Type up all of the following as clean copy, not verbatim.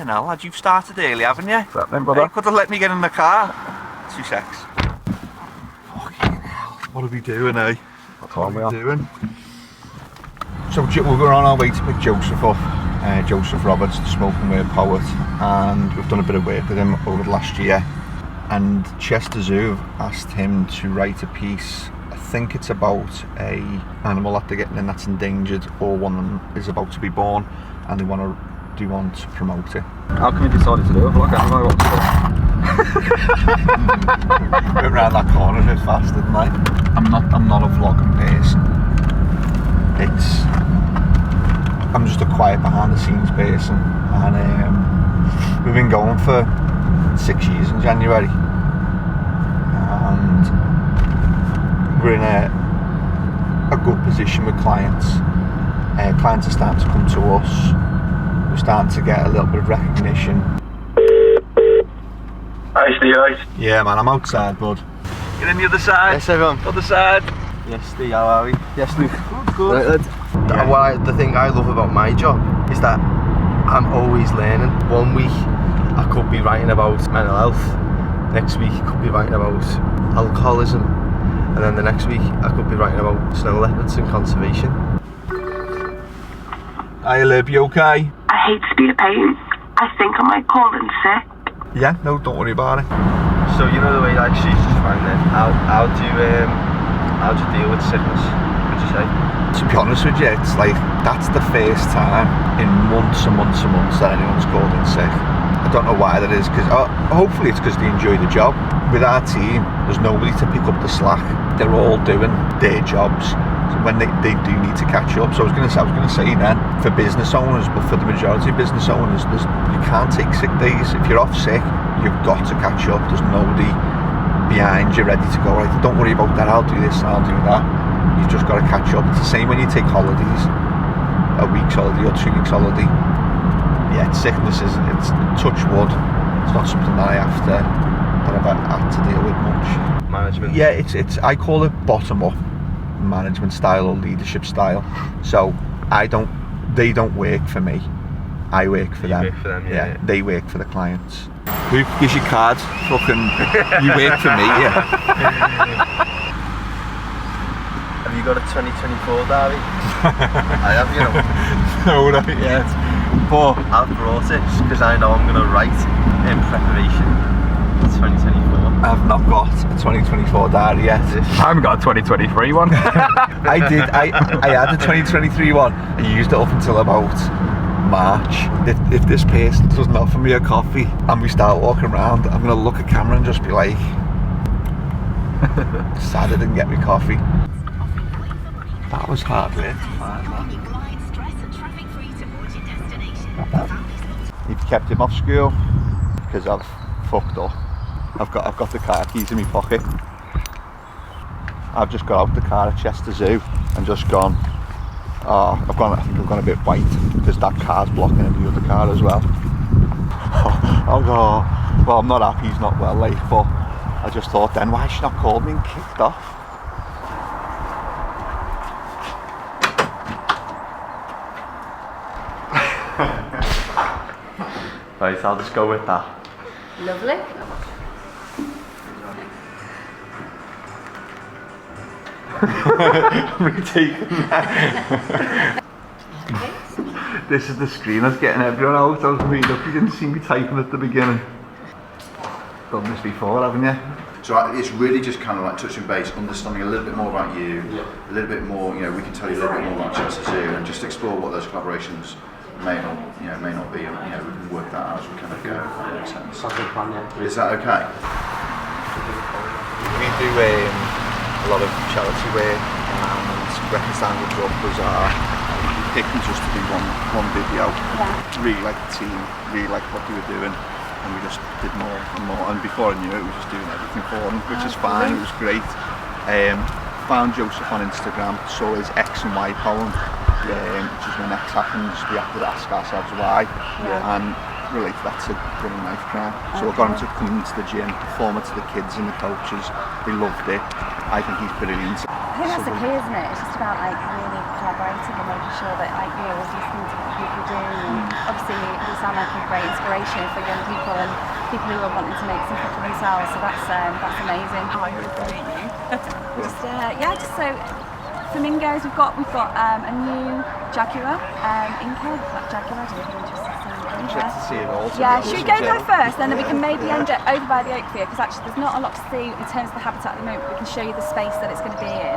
Fucking hell, lad, you've started early, haven't you? What's happening, brother? You could have let me get in the car. 2 secs. Fucking hell, what are we doing, eh? What are we doing? So we're on our way to pick Joseph up. Joseph Roberts, the spoken word poet, and we've done a bit of work with him over the last year. And Chester Zoo asked him to write a piece. I think it's about a animal that they're getting in that's endangered, or one is about to be born, and they want to promote it. How come you decided to do a vlog anyway? What was Went round that corner a bit fast, didn't I? I'm not a vlogging person. I'm just a quiet behind the scenes person, and we've been going for 6 years in January, and we're in a good position with clients. Clients are starting to come to us. We're starting to get a little bit of recognition. Hi Steve, right? Yeah man, I'm outside, bud. Get in the other side. Yes everyone. Other side. Yes Steve, how are we? Yes Luke. Good. The thing I love about my job is that I'm always learning. 1 week I could be writing about mental health, next week I could be writing about alcoholism, and then the next week I could be writing about snow leopards and conservation. Hi Lib, you okay? I hate to be a pain. I think I might call in sick. Yeah, no, don't worry about it. So you know the way like she's just rang then, how do you deal with sickness, would you say? To be honest with you, it's like, that's the first time in months and months and months that anyone's called in sick. I don't know why that is, because hopefully it's because they enjoy the job. With our team, there's nobody to pick up the slack. They're all doing their jobs. So when they do need to catch up. So I was going to say then, for business owners, but for the majority of business owners, you can't take sick days. If you're off sick, you've got to catch up. There's nobody behind you ready to go, right, don't worry about that, I'll do this and I'll do that. You've just got to catch up. It's the same when you take holidays, a week's holiday or 2 weeks holiday. Yeah, sickness it's touch wood. It's not something that I've had to deal with much. Management. Yeah, it's I call it bottom up management style or leadership style. So they don't work for me. I work for them. Work for them, yeah. They work for the clients. Who gives you cards? Fucking, you work for me, yeah. Have you got a 2024 diary? I have, you know. No, not yet. But I've brought it because I know I'm going to write in preparation for 2024. I've not got a 2024 diary yet. I haven't got a 2023 one. I did. I had a 2023 one. I used it up until about March. If this person doesn't offer me a coffee and we start walking around, I'm gonna look at camera and just be like, sad I didn't get me coffee. That was hard work to find that. You've kept him off school because I've fucked up. I've got the car keys in my pocket. I've just got out the car at Chester Zoo and just gone. I think I've gone a bit white because that car's blocking the other car as well. Well, I'm not happy he's not well late, but I just thought then, why has she not called me and kicked off? Right, I'll just go with that. Lovely. Retaking that. This is the screen that's getting everyone out. I was really lucky you didn't see me typing at the beginning. Done this before, haven't you? So it's really just kind of like touching base, understanding a little bit more about you, a little bit more, we can tell you a little bit more about Chester Zoo and just explore what those collaborations may not be, and we can work that out as we kind of go, if that makes sense. Is that okay? We do a lot of charity work, and reconciling the job was we picked them just to do one video. Yeah. Really like the team, really like what they were doing, and we just did more and more. And before I knew it, we were just doing everything for them, which is fine. It was great. Found Joseph on Instagram, saw his X and Y poem, which is when X happens, we have to ask ourselves why, and relate that to running knife crime. So I got him to come into the gym, perform it to the kids and the coaches. They loved it. I think he's brilliant. I think that's the key, isn't it? It's just about like really collaborating and making sure that like you know we're listening to what people do. And obviously, you sound like a great inspiration for young people and people who are wanting to make something for themselves. So that's amazing. Hi, who is you? Just so flamingos. We've got a new jaguar, Inca. That jaguar. I don't know if you're interested in seeing it. Interested to see it all. Yeah, should we go there first, then we can maybe end it over by the oak field, because actually there's not a lot to see in terms of the habitat at the moment. We can show you the space that it's going to be in,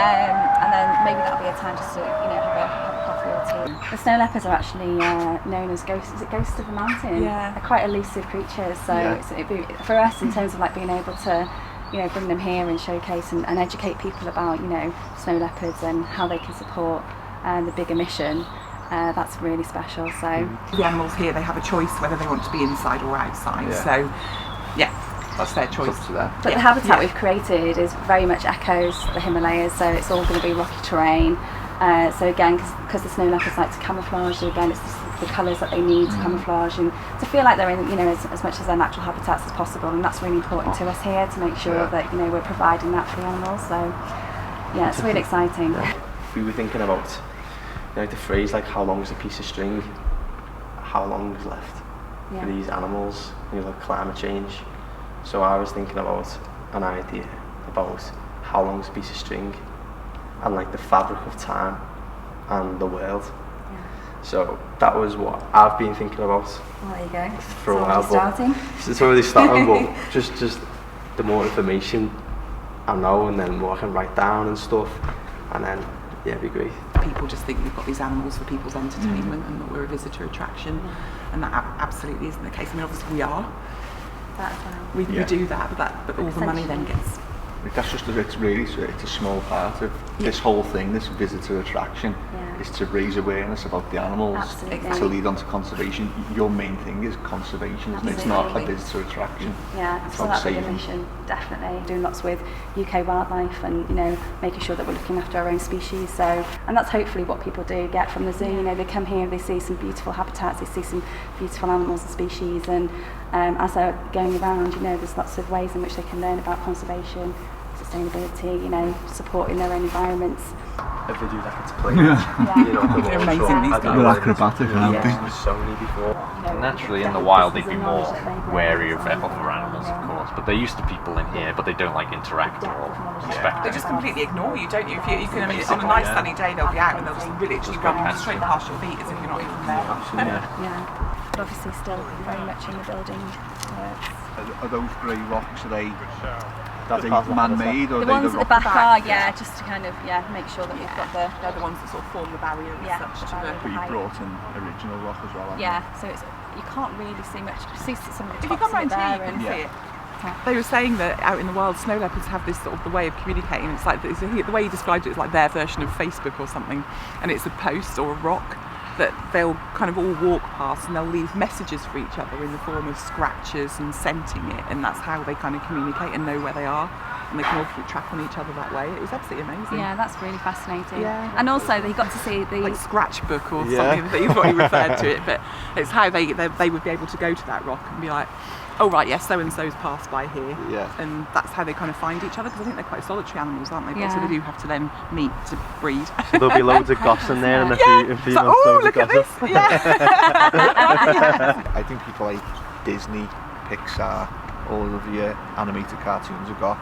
and then maybe that'll be a time just to have a coffee or tea. The snow leopards are actually known as ghosts. Is it ghosts of the mountain? Yeah. They're quite elusive creatures, so it'd be, for us in terms of like being able to bring them here and showcase and educate people about snow leopards and how they can support the bigger mission. That's really special. So the animals here, they have a choice whether they want to be inside or outside. So that's their choice. To them. But the habitat we've created is very much echoes the Himalayas, so it's all going to be rocky terrain. So again, because the snow leopards like to camouflage, so again it's the colours that they need to camouflage and to feel like they're in as much as their natural habitats as possible, and that's really important to us here to make sure that we're providing that for the animals. So yeah, it's really exciting. We were thinking about the phrase like how long is a piece of string, how long is left for these animals, like climate change. So I was thinking about an idea about how long is a piece of string and like the fabric of time and the world. So that was what I've been thinking about Well, there you go. for a while. Starting. It's already starting, but just the more information I know, and then more I can write down and stuff, and then it'd be great. People just think we've got these animals for people's entertainment and that we're a visitor attraction, and that absolutely isn't the case. I mean, obviously we are. That as well. We do that, but all the money then gets. That's just it's a small part of this whole thing. This visitor attraction is to raise awareness about the animals, Absolutely. to lead on to conservation. Your main thing is conservation, isn't it? It's not a visitor attraction. Yeah, it's so about that'd be the saving. mission, definitely. Doing lots with UK wildlife and making sure that we're looking after our own species. So, and that's hopefully what people do get from the zoo. They come here, they see some beautiful habitats, they see some beautiful animals and species, and as they're going around, there's lots of ways in which they can learn about conservation, sustainability, supporting their own environments. If they do that, it's brilliant. They're amazing, these guys. They're acrobatic, aren't they? There's so many before. Naturally, in the wild, they'd be more wary of other animals, of course. But they're used to people in here, but they don't like interact or respect. They just completely ignore you, don't you? If you can, on a nice sunny day, they'll be out and they'll just literally run straight past your feet as if you're not even there. Yeah, but obviously still very much in the building works. Are those grey rocks, are they man-made, or The are they ones the at the rock? back are, just to kind of, make sure that we've got the... They're the ones that sort of form the barrier as such to the... But you brought in original rock as well, haven't you? Yeah, so you can't really see much. You see some of the If you tops come of it round here, there. you can see it. They were saying that out in the wild, snow leopards have this sort of the way of communicating. It's like the way he described it is like their version of Facebook or something, and it's a post or a rock that they'll kind of all walk past and they'll leave messages for each other in the form of scratches and scenting it, and that's how they kind of communicate and know where they are, and they can all keep track on each other that way. It was absolutely amazing. Yeah, that's really fascinating. Yeah. And also they got to see the... Like scratchbook or something, that is what he referred to it, but it's how they would be able to go to that rock and be like, oh right, yes, so-and-so's passed by here. Yeah. And that's how they kind of find each other, because I think they're quite solitary animals, aren't they? But Yeah. so they do have to then meet to breed. So there'll be loads of goss in there and a few So, months oh, loads look of at this! gossip. Yeah. I think people like Disney, Pixar, all of your animated cartoons have got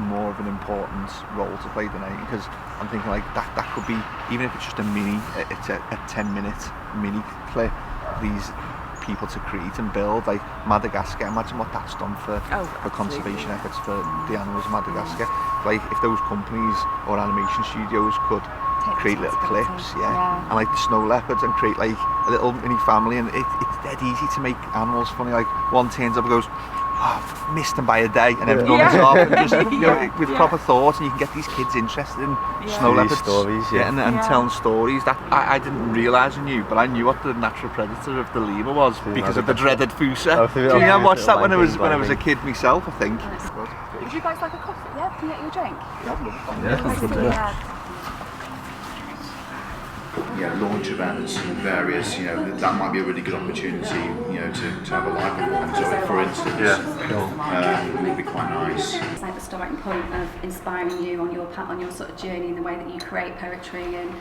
more of an important role to play than anything, because I'm thinking like that could be, even if it's just it's a 10-minute mini clip, these people to create and build, like Madagascar. Imagine what that's done for conservation efforts for the animals of Madagascar. Like if those companies or animation studios could create little clips, and like the snow leopards, and create like a little mini family, and it's dead easy to make animals funny. Like one turns up and goes, missed them by a day, and then runs off, and just with proper thoughts, and you can get these kids interested in snow leopards stories, and telling stories that I didn't realise I knew, but I knew what the natural predator of the lemur was because of the dreaded Fusa. I watched that when I was a kid myself, I think. Would you guys like a coffee? Yeah, can you get you a drink? Launch events, various, that might be a really good opportunity, to have a live performance of it, for instance. It would be quite nice. It's like the starting point of inspiring you on your sort of journey and the way that you create poetry, and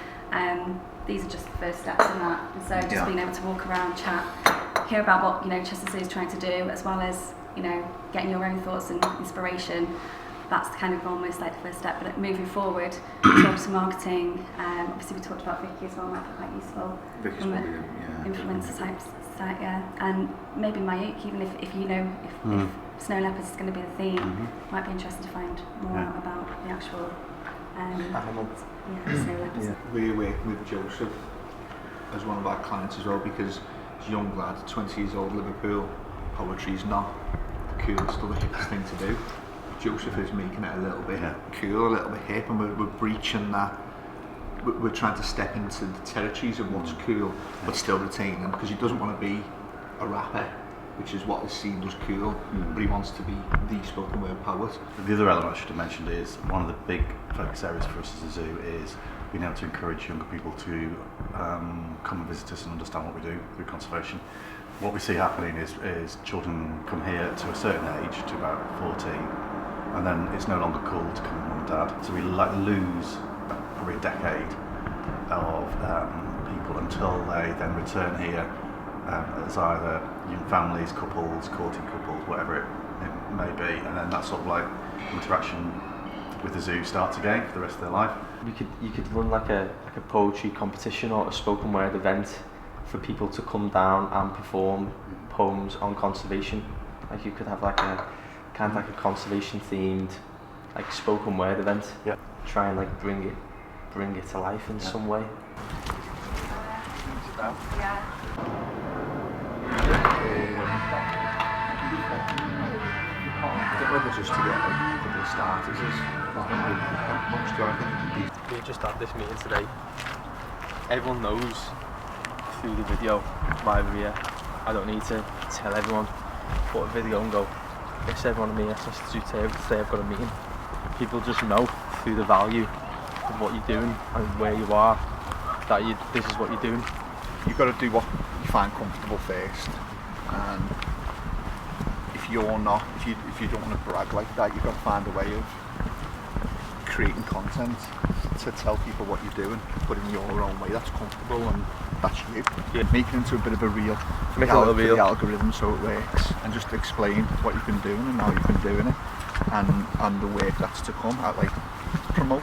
These are just the first steps in that. And so just being able to walk around, chat, hear about what, you know, Chester Zoo is trying to do, as well as, you know, getting your own thoughts and inspiration. That's kind of almost like the first step. But moving forward, talk to marketing. Obviously, we talked about Vicky as well. Might be quite useful. Vicky's from probably, influencer type site, and maybe Mayuk, even if you know if snow leopards is going to be the theme, might be interested to find more out about the actual snow leopards. We're working with Joseph as one of our clients as well, because he's a young lad, 20 years old, Liverpool. Poetry's not the coolest or the hippest thing to do. Joseph is making it a little bit cool, a little bit hip, and we're breaching that. We're trying to step into the territories of what's cool, but still retain them, because he doesn't want to be a rapper, which is what is seen as cool, but he wants to be the spoken word poet. The other element I should have mentioned is one of the big focus areas for us as a zoo is being able to encourage younger people to come and visit us and understand what we do through conservation. What we see happening is children come here to a certain age, to about 14, and then it's no longer cool to come with mum and dad. So we lose probably a decade of people until they then return here as either young families, couples, courting couples, whatever it may be, and then that sort of like interaction with the zoo starts again for the rest of their life. You could run like a poetry competition or a spoken word event for people to come down and perform poems on conservation. Like you could have like a kind of like a conservation themed like spoken word event. Yeah. Try and like bring it to life in some way. I think whether just to get a couple of starters is not going to be much to I think. We just had this meeting today. Everyone knows through the video why we're here. I don't need to tell everyone, put a video and go, yes, everyone in the SS2 today I've got a meeting. People just know through the value of what you're doing and where you are, that this is what you're doing. You've got to do what you find comfortable first, and if you don't want to brag like that, you've got to find a way of creating content to tell people what you're doing, but in your own way that's comfortable and that's you. Yeah. Make it into a bit of a reel for the algorithm so it works, and just explain what you've been doing and how you've been doing it, and the work that's to come. I like promote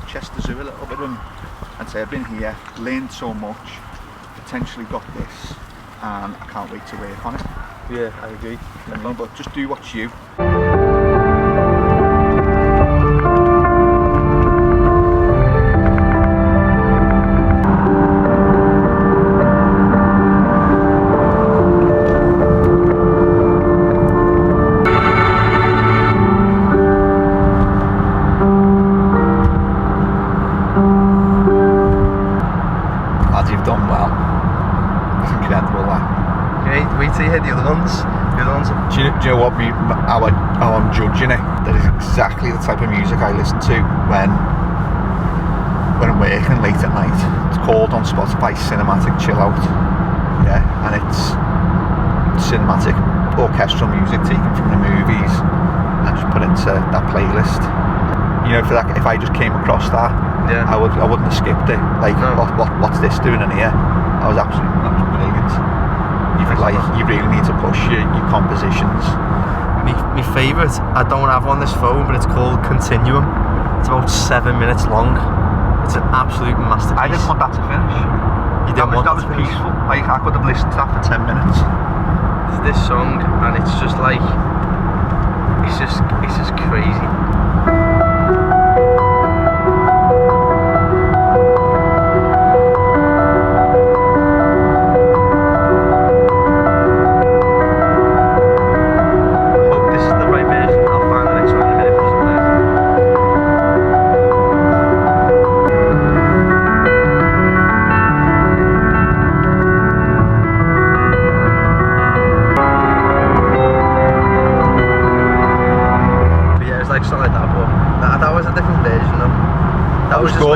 Chester Zoo a little bit and say I've been here, learned so much, potentially got this, and I can't wait to work on it. Yeah, I agree. But just do what's you. Lads, you've done well. It's incredible that. Great, wait till you hear the other ones. Do you know what? How I'm judging it? That is exactly the type of music I listen to when I'm working late at night. It's called on Spotify Cinematic Chill Out. Yeah, and it's cinematic orchestral music taken from the movies and just put into that playlist. You know, if I just came across that, I wouldn't have skipped it. Like, what's this doing in here? That was brilliant. You really need to push your compositions. My favourite, I don't have on this phone, but it's called Continuum. It's about 7 minutes long. It's an absolute masterpiece. I didn't want that to finish. You didn't want that was peaceful. Like, I could have listened to that for 10 minutes. It's this song, and it's just like, it's just crazy.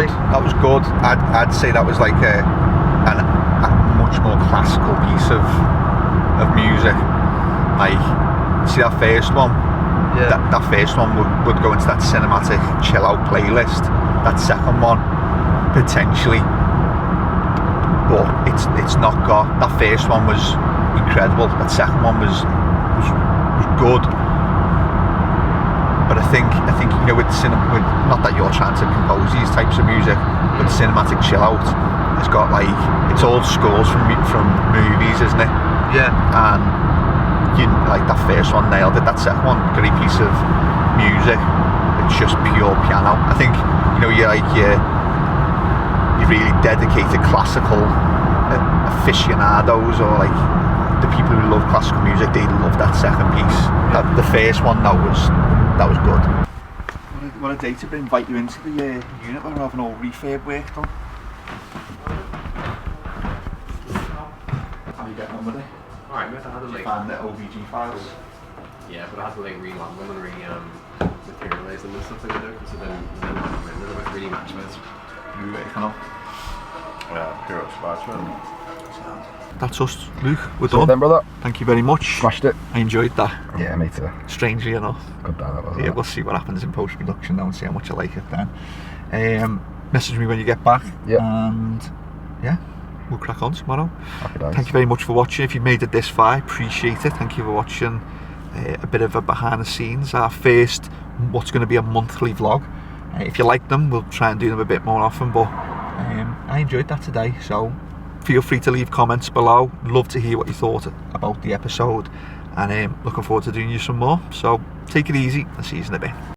That was good. I'd say that was like a much more classical piece of music. Like, see that first one? Yeah. That first one would go into that cinematic chill out playlist. That second one, potentially, but it's not got, that first one was incredible, that second one was good, but I think you know, with not that you're trying to compose these types of music, but the cinematic chill out, it's got like, it's old scores from movies, isn't it? Yeah. And you, like, that first one nailed it, that second one, great piece of music, it's just pure piano. I think, you know, you really dedicated classical aficionados, or like the people who love classical music, they love that second piece. The first one, that was good. What a day to invite you into the unit where we're having all refurb work done. How are you getting on with it? Alright, mate, I had to like find the OBG files. Yeah, but I had to like reland them and materialise them and stuff like that, because then they're not really match with. You working on? Yeah, Hero Spartan. That's us, Luke. We're So done. then, brother. Thank you very much. Smashed it. I enjoyed that. Yeah, me too. Strangely enough. Good day, that was. Yeah, we'll see what happens in post-production now and see how much I like it then. Message me when you get back. Yeah. And yeah, we'll crack on tomorrow. Happy days. Thank you very much for watching. If you've made it this far, appreciate it. Thank you for watching a bit of a behind the scenes, our first, what's going to be a monthly vlog. If you like them, we'll try and do them a bit more often, but I enjoyed that today, so feel free to leave comments below. Love to hear what you thought about the episode, and looking forward to doing you some more. So take it easy, I'll see you in a bit.